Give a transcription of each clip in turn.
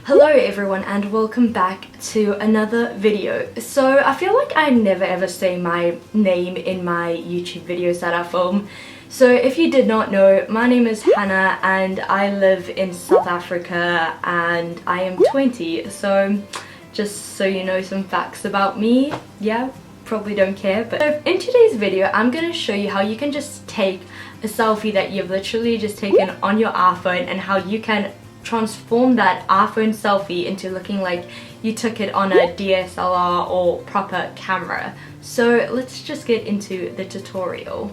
Hello everyone and welcome back to another video. So I feel like I never ever say my name in my YouTube videos that I film. So if you did not know, my name is Hannah and I live in South Africa and I am 20. So just so you know some facts about me. Yeah, probably don't care. But so in today's video I'm going to show you how you can just take a selfie that you've literally just taken on your iPhone and how you can transform that iPhone selfie into looking like you took it on a DSLR or proper camera. So let's just get into the tutorial.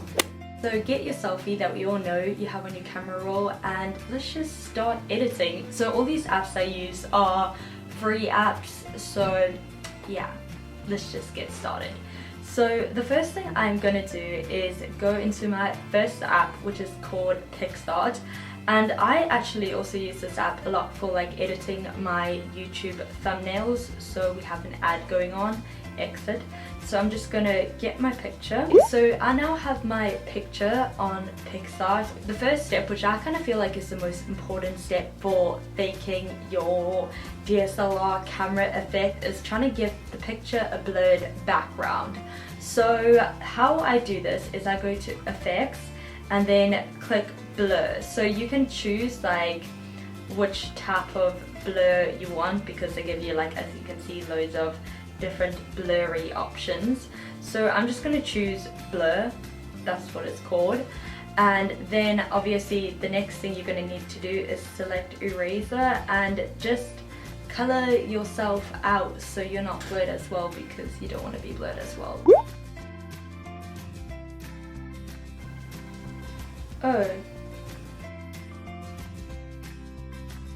So get your selfie that we all know you have on your camera roll and let's just start editing. So all these apps I use are free apps, so yeah, let's just get started. So the first thing I'm gonna do is go into my first app, which is called PicStart. And I actually also use this app a lot for like editing my YouTube thumbnails. So we have an ad going on, exit. So I'm just gonna get my picture. So I now have my picture on PicStart. The first step, which I kind of feel like is the most important step for faking your DSLR camera effect, is trying to give the picture a blurred background. So how I do this is I go to effects and then click blur. So you can choose like which type of blur you want because they give you, like, as you can see, loads of different blurry options. So I'm just going to choose blur, that's what it's called. And then obviously the next thing you're going to need to do is select eraser and just color yourself out so you're not blurred as well, because you don't want to be blurred as well. Oh.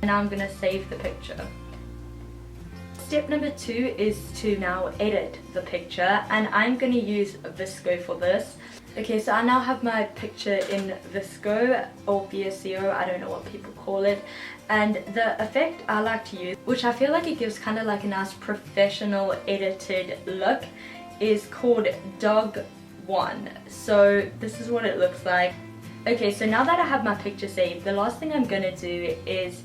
Now I'm gonna save the picture. Step number 2 is to now edit the picture, and I'm gonna use VSCO for this. Okay, so I now have my picture in VSCO or VSCO, I don't know what people call it. And the effect I like to use, which I feel like it gives kind of like a nice professional edited look, is called Dog 1. So this is what it looks like. Okay, so now that I have my picture saved, the last thing I'm gonna do is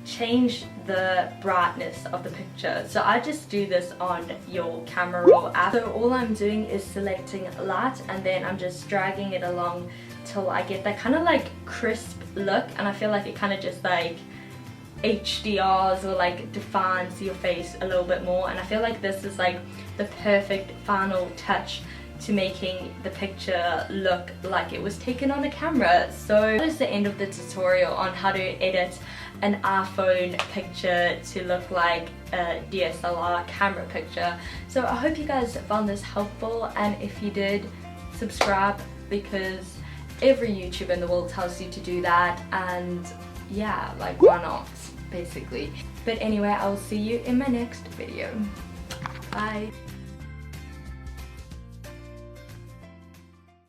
change the brightness of the picture. So I just do this on your camera roll app. So all I'm doing is selecting light and then I'm just dragging it along till I get that kind of like crisp look, and I feel like it kind of just like HDRs or like defines your face a little bit more, and I feel like this is like the perfect final touch to making the picture look like it was taken on a camera. So that is the end of the tutorial on how to edit an iPhone picture to look like a DSLR camera picture. So I hope you guys found this helpful, and if you did, subscribe, because every YouTuber in the world tells you to do that, and yeah, like, why not, basically. But anyway, I'll see you in my next video. Bye.